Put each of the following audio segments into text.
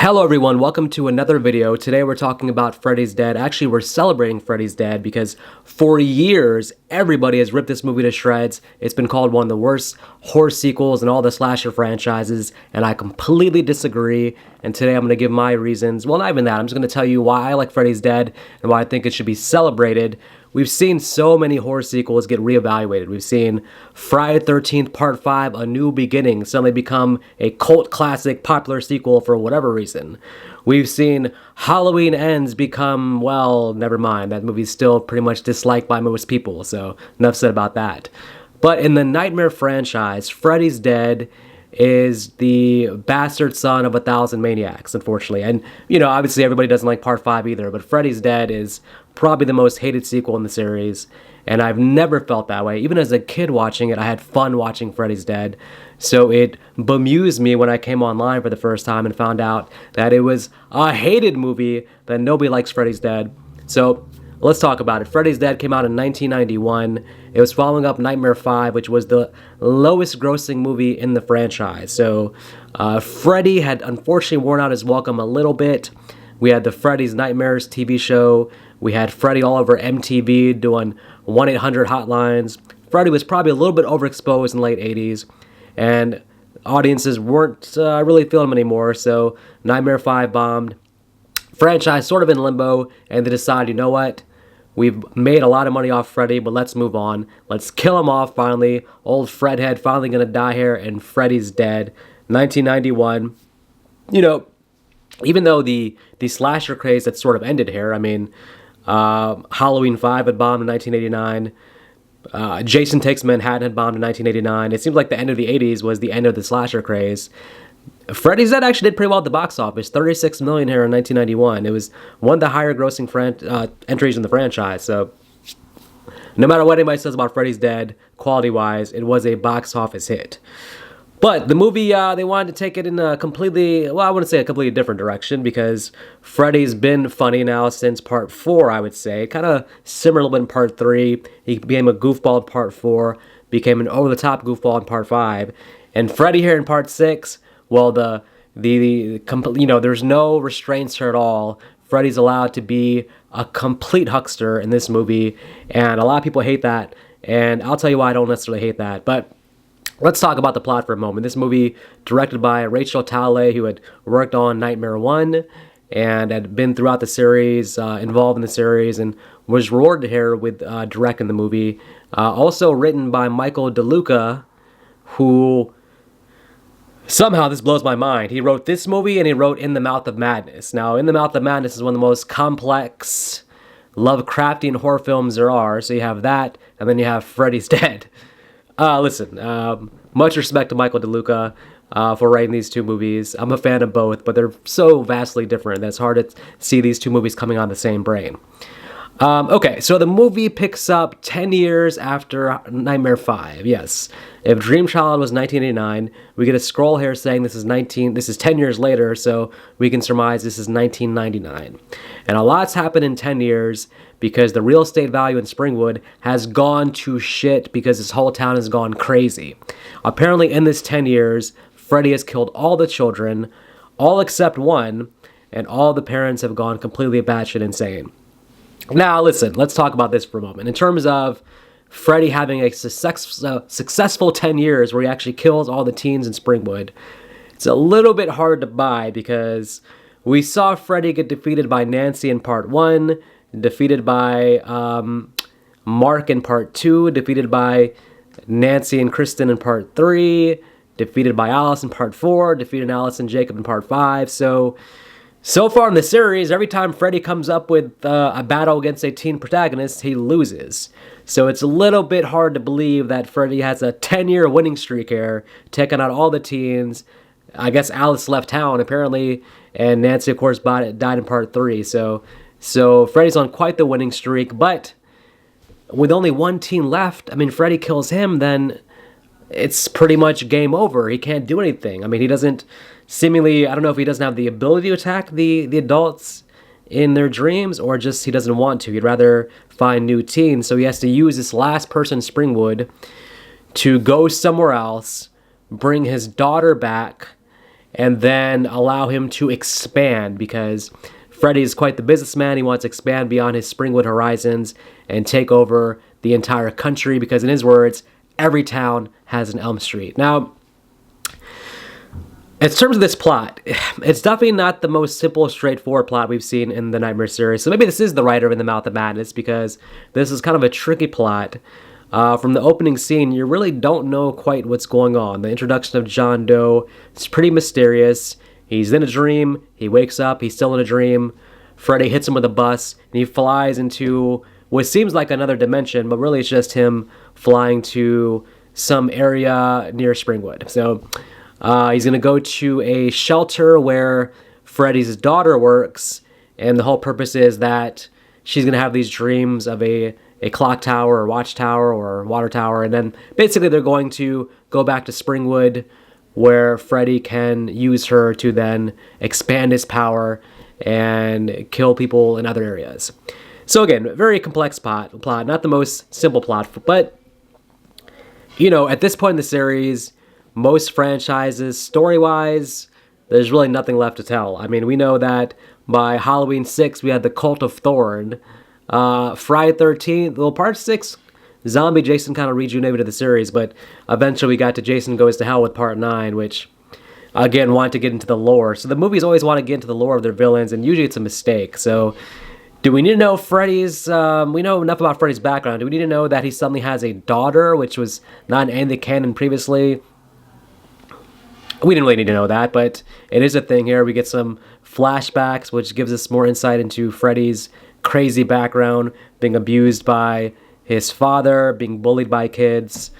Hello everyone, welcome to another video. Today we're talking about Freddy's Dead. Actually, we're celebrating Freddy's Dead because for years, everybody has ripped this movie to shreds. It's been called one of the worst horror sequels in all the slasher franchises, and I completely disagree. And today I'm going to give my reasons. Well, not even that. I'm just going to tell you why I like Freddy's Dead and why I think it should be celebrated. We've seen so many horror sequels get reevaluated. We've seen Friday the 13th Part 5, A New Beginning, suddenly become a cult classic popular sequel for whatever reason. We've seen Halloween Ends become, well, never mind. That movie's still pretty much disliked by most people, so enough said about that. But in the Nightmare franchise, Freddy's Dead is the bastard son of 1,000 maniacs, unfortunately. And, you know, obviously everybody doesn't like Part 5 either, but Freddy's Dead is probably the most hated sequel in the series, and I've never felt that way. Even as a kid watching it, I had fun watching Freddy's Dead, so it bemused me when I came online for the first time and found out that it was a hated movie, that nobody likes Freddy's Dead. So let's talk about it. Freddy's Dead came out in 1991. It was following up Nightmare 5, which was the lowest grossing movie in the franchise. So Freddy had unfortunately worn out his welcome a little bit. We had the Freddy's Nightmares TV show. We had Freddy all over MTV doing 1-800 hotlines. Freddy was probably a little bit overexposed in the late 80s, and audiences weren't really feeling him anymore, so Nightmare 5 bombed. Franchise sort of in limbo, and they decide, you know what? We've made a lot of money off Freddy, but let's move on. Let's kill him off finally. Old Fredhead finally gonna die here, and Freddy's Dead. 1991. You know, even though the slasher craze had sort of ended here, I mean, Halloween 5 had bombed in 1989. Jason Takes Manhattan had bombed in 1989. It seemed like the end of the 80s was the end of the slasher craze. Freddy's Dead actually did pretty well at the box office, $36 million here in 1991. It was one of the higher grossing entries in the franchise, so no matter what anybody says about Freddy's Dead, quality-wise, it was a box office hit. But the movie, they wanted to take it in a completely, well, I wouldn't say a completely different direction, because Freddy's been funny now since Part 4, I would say. Kind of similar in Part 3. He became a goofball in Part 4, became an over-the-top goofball in Part 5. And Freddy here in Part 6, well, you know, there's no restraints here at all. Freddy's allowed to be a complete huckster in this movie, and a lot of people hate that, and I'll tell you why I don't necessarily hate that. But let's talk about the plot for a moment. This movie, directed by Rachel Talalay, who had worked on Nightmare 1 and had been throughout the series, involved in the series, and was rewarded here with directing the movie. Also written by Michael DeLuca, who, somehow this blows my mind. He wrote this movie and he wrote In the Mouth of Madness. Now, In the Mouth of Madness is one of the most complex Lovecraftian horror films there are. So you have that, and then you have Freddy's Dead. Listen, much respect to Michael DeLuca for writing these two movies. I'm a fan of both, but they're so vastly different that it's hard to see these two movies coming on the same brain. Okay, so the movie picks up 10 years after Nightmare 5, yes. If Dream Child was 1989, we get a scroll here saying this is 10 years later, so we can surmise this is 1999. And a lot's happened in 10 years because the real estate value in Springwood has gone to shit because this whole town has gone crazy. Apparently in this 10 years, Freddy has killed all the children, all except one, and all the parents have gone completely batshit insane. Now, listen, let's talk about this for a moment. In terms of Freddy having a successful 10 years where he actually kills all the teens in Springwood, it's a little bit hard to buy because we saw Freddy get defeated by Nancy in Part 1, defeated by Mark in Part 2, defeated by Nancy and Kristen in Part 3, defeated by Alice in Part 4, defeated Alice and Jacob in Part 5, So far in the series, every time Freddy comes up with a battle against a teen protagonist, he loses. So it's a little bit hard to believe that Freddy has a 10-year winning streak here, taking out all the teens. I guess Alice left town, apparently, and Nancy, of course, died in Part 3. So Freddy's on quite the winning streak, but with only one teen left, I mean, Freddy kills him, then it's pretty much game over. He can't do anything. I mean, he doesn't seemingly, I don't know if he doesn't have the ability to attack the adults in their dreams, or just he doesn't want to. He'd rather find new teens, so he has to use this last person, Springwood, to go somewhere else, bring his daughter back, and then allow him to expand, because Freddy is quite the businessman. He wants to expand beyond his Springwood horizons and take over the entire country, because in his words, every town has an Elm Street. Now, in terms of this plot, it's definitely not the most simple, straightforward plot we've seen in the Nightmare series. So maybe this is the writer in the Mouth of Madness, because this is kind of a tricky plot. From the opening scene, you really don't know quite what's going on. The introduction of John Doe is pretty mysterious. He's in a dream, he wakes up, he's still in a dream. Freddy hits him with a bus, and he flies into what seems like another dimension, but really it's just him flying to some area near Springwood. So he's going to go to a shelter where Freddy's daughter works, and the whole purpose is that she's going to have these dreams of a clock tower or watchtower or water tower, and then basically they're going to go back to Springwood, where Freddy can use her to then expand his power and kill people in other areas. So again, very complex plot, not the most simple plot, but, you know, at this point in the series, most franchises, story-wise, there's really nothing left to tell. I mean, we know that by Halloween 6, we had the Cult of Thorn. Friday 13th, well, part 6, Zombie Jason kind of rejuvenated the series, but eventually we got to Jason Goes to Hell with part 9, which, again, wanted to get into the lore. So the movies always want to get into the lore of their villains, and usually it's a mistake. So do we need to know Freddy's, we know enough about Freddy's background. Do we need to know that he suddenly has a daughter, which was not in the canon previously? We didn't really need to know that, but it is a thing here. We get some flashbacks, which gives us more insight into Freddy's crazy background, being abused by his father, being bullied by kids,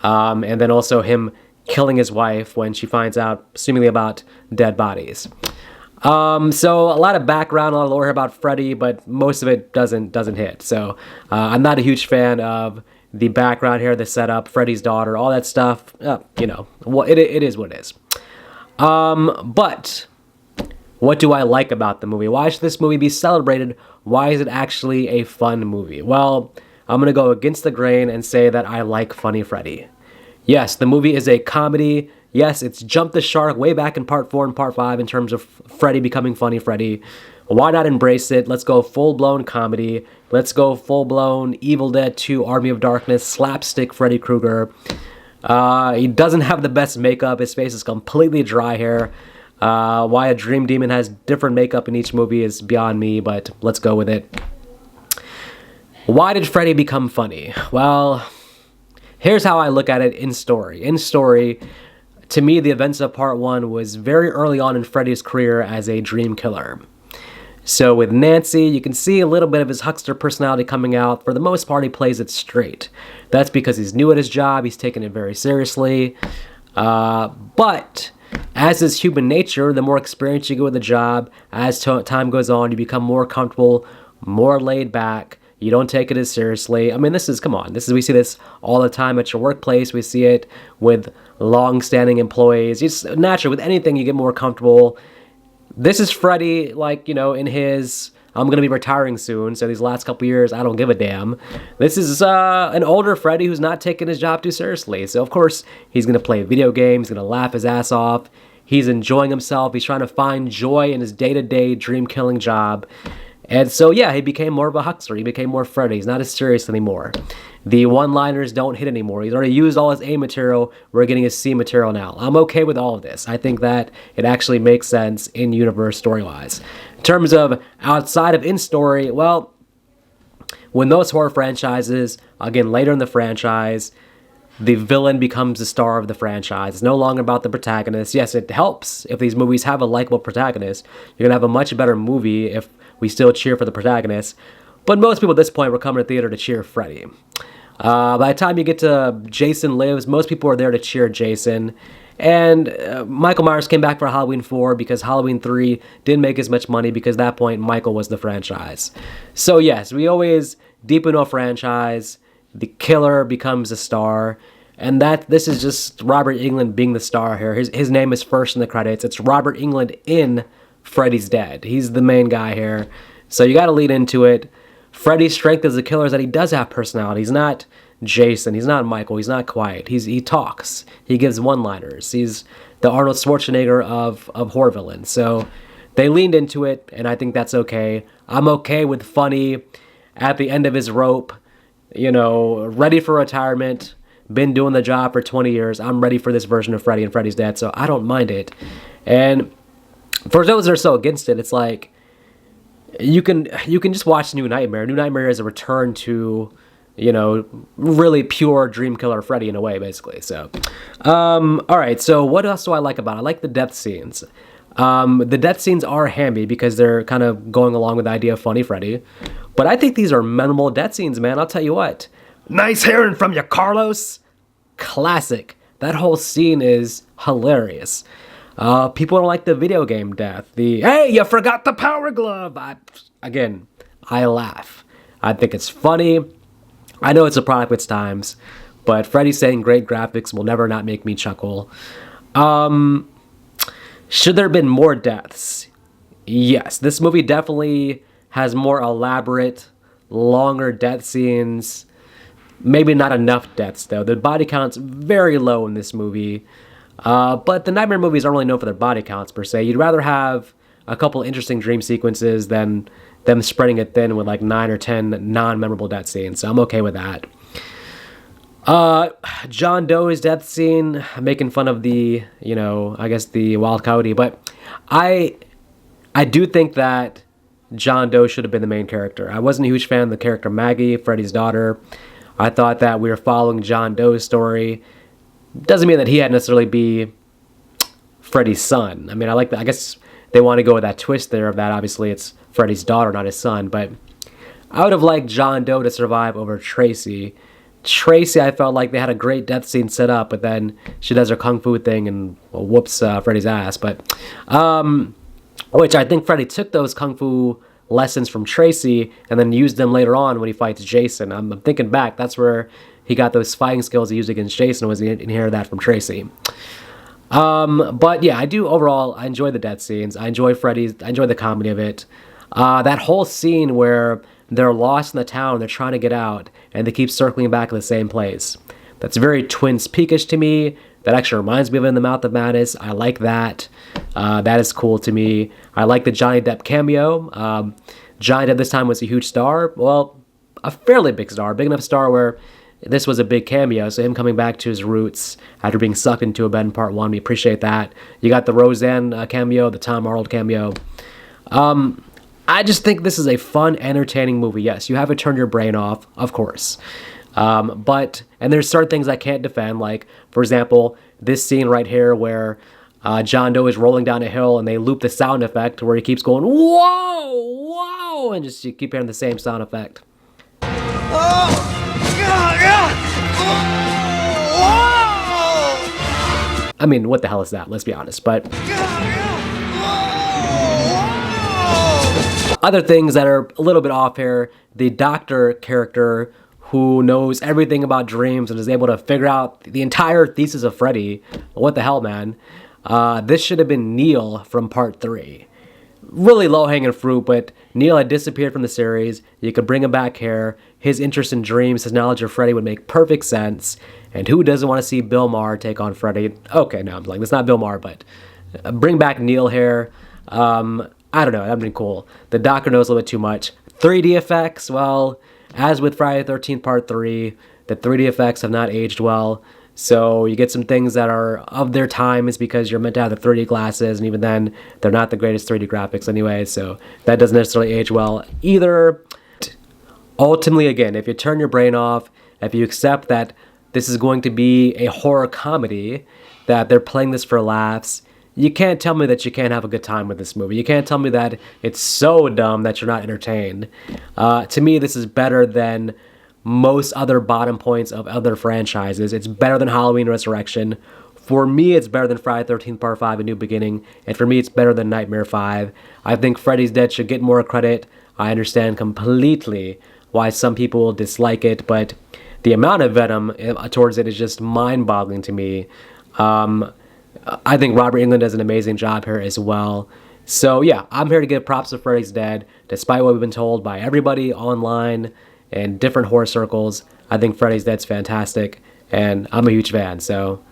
and then also him killing his wife when she finds out, seemingly, about dead bodies. So a lot of background, a lot of lore about Freddy, but most of it doesn't hit. So I'm not a huge fan of the background here, the setup, Freddy's daughter, all that stuff. You know, well, it is what it is. But what do I like about the movie? Why should this movie be celebrated? Why is it actually a fun movie? Well, I'm going to go against the grain and say that I like Funny Freddy. Yes, the movie is a comedy. Yes, it's jumped the shark way back in part 4 and part 5 in terms of Freddy becoming Funny Freddy. Why not embrace it? Let's go full-blown comedy. Let's go full-blown Evil Dead 2 Army of Darkness slapstick Freddy Krueger. He doesn't have the best makeup. His face is completely dry hair. Why a Dream Demon has different makeup in each movie is beyond me, but let's go with it. Why did Freddy become funny? Well, here's how I look at it in story. In story, to me, the events of part 1 was very early on in Freddy's career as a dream killer. So with Nancy, you can see a little bit of his huckster personality coming out. For the most part, he plays it straight. That's because he's new at his job. He's taking it very seriously. But as is human nature, the more experience you get with the job, as time goes on, you become more comfortable, more laid back. You don't take it as seriously. I mean, we see this all the time at your workplace. We see it with long-standing employees. It's natural. With anything, you get more comfortable. This is Freddy, like, you know, in his, I'm going to be retiring soon, so these last couple years, I don't give a damn. This is an older Freddy who's not taking his job too seriously. So, of course, he's going to play video games, he's going to laugh his ass off. He's enjoying himself. He's trying to find joy in his day-to-day dream-killing job. And so, yeah, he became more of a huckster. He became more Freddy. He's not as serious anymore. The one-liners don't hit anymore. He's already used all his A material. We're getting his C material now. I'm okay with all of this. I think that it actually makes sense in universe story-wise. In terms of outside of in-story, well, when those horror franchises, again, later in the franchise, the villain becomes the star of the franchise. It's no longer about the protagonist. Yes, it helps if these movies have a likable protagonist. You're going to have a much better movie if we still cheer for the protagonist. But most people at this point were coming to theater to cheer Freddy. By the time you get to Jason Lives, most people are there to cheer Jason. And Michael Myers came back for Halloween 4 because Halloween 3 didn't make as much money because at that point Michael was the franchise. So yes, we always deepen a franchise. The killer becomes a star. And this is just Robert Englund being the star here. His name is first in the credits. It's Robert Englund in Freddy's Dead. He's the main guy here. So you got to lead into it. Freddy's strength as a killer is that he does have personality. He's not Jason. He's not Michael. He's not quiet. He talks. He gives one-liners. He's the Arnold Schwarzenegger of horror villains. So they leaned into it, and I think that's okay. I'm okay with funny at the end of his rope, ready for retirement, been doing the job for 20 years. I'm ready for this version of Freddy and Freddy's Dead, so I don't mind it. And for those that are so against it, it's like you can just watch New Nightmare. New Nightmare is a return to, really pure dream killer Freddy in a way, basically. So, all right. So what else do I like about it? I like the death scenes. The death scenes are hammy because they're kind of going along with the idea of funny Freddy. But I think these are memorable death scenes, man. I'll tell you what. Nice hearing from you, Carlos. Classic. That whole scene is hilarious. People don't like the video game death. Hey, you forgot the power glove. I laugh. I think it's funny. I know it's a product of its times, but Freddy saying great graphics will never not make me chuckle. Should there have been more deaths? Yes, this movie definitely has more elaborate, longer death scenes. Maybe not enough deaths, though. The body count's very low in this movie. But the Nightmare movies aren't really known for their body counts, per se. You'd rather have a couple interesting dream sequences than them spreading it thin with like 9 or 10 non-memorable death scenes. So I'm okay with that. John Doe's death scene, making fun of the Wild Coyote. But I do think that John Doe should have been the main character. I wasn't a huge fan of the character Maggie, Freddy's daughter. I thought that we were following John Doe's story. Doesn't mean that he had to necessarily be Freddy's son. I mean, I guess they want to go with that twist there of that obviously it's Freddy's daughter, not his son. But I would have liked John Doe to survive over Tracy. Tracy, I felt like they had a great death scene set up, but then she does her kung fu thing and whoops Freddy's ass. But which I think Freddy took those kung fu lessons from Tracy and then used them later on when he fights Jason. I'm thinking back, that's where he got those fighting skills he used against Jason, was he inherited that from Tracy. But yeah, I enjoy the death scenes. I enjoy the comedy of it. That whole scene where they're lost in the town, they're trying to get out, and they keep circling back to the same place. That's very Twin Peakish to me. That actually reminds me of In the Mouth of Madness. I like that. That is cool to me. I like the Johnny Depp cameo. Johnny Depp this time was a huge star. Well, a fairly big star. Big enough star where this was a big cameo. So him coming back to his roots after being sucked into a bed in part one. We appreciate that. You got the Roseanne cameo, the Tom Arnold cameo. I just think this is a fun, entertaining movie. Yes, you have to turn your brain off, of course. And there's certain things I can't defend, like, for example, this scene right here where John Doe is rolling down a hill and they loop the sound effect where he keeps going, whoa, whoa, and just you keep hearing the same sound effect. I mean, what the hell is that? Let's be honest, but other things that are a little bit off here, the doctor character who knows everything about dreams and is able to figure out the entire thesis of Freddy. What the hell, man? This should have been Neil from part 3. Really low-hanging fruit, but Neil had disappeared from the series. You could bring him back here. His interest in dreams, his knowledge of Freddy would make perfect sense. And who doesn't want to see Bill Maher take on Freddy? Okay, no, I'm like, it's not Bill Maher, but bring back Neil here. I don't know, that'd be cool. The doctor knows a little bit too much. 3D effects, well, as with Friday the 13th Part 3, the 3D effects have not aged well. So you get some things that are of their time is because you're meant to have the 3D glasses, and even then, they're not the greatest 3D graphics anyway, so that doesn't necessarily age well either. Ultimately, again, if you turn your brain off, if you accept that this is going to be a horror comedy, that they're playing this for laughs, you can't tell me that you can't have a good time with this movie. You can't tell me that it's so dumb that you're not entertained. To me, this is better than most other bottom points of other franchises. It's better than Halloween Resurrection. For me, it's better than Friday the 13th Part 5, A New Beginning. And for me, it's better than Nightmare 5. I think Freddy's Dead should get more credit. I understand completely why some people will dislike it, but the amount of venom towards it is just mind-boggling to me. I think Robert Englund does an amazing job here as well. So yeah, I'm here to give props to Freddy's Dead. Despite what we've been told by everybody online and different horror circles, I think Freddy's Dead's fantastic, and I'm a huge fan. So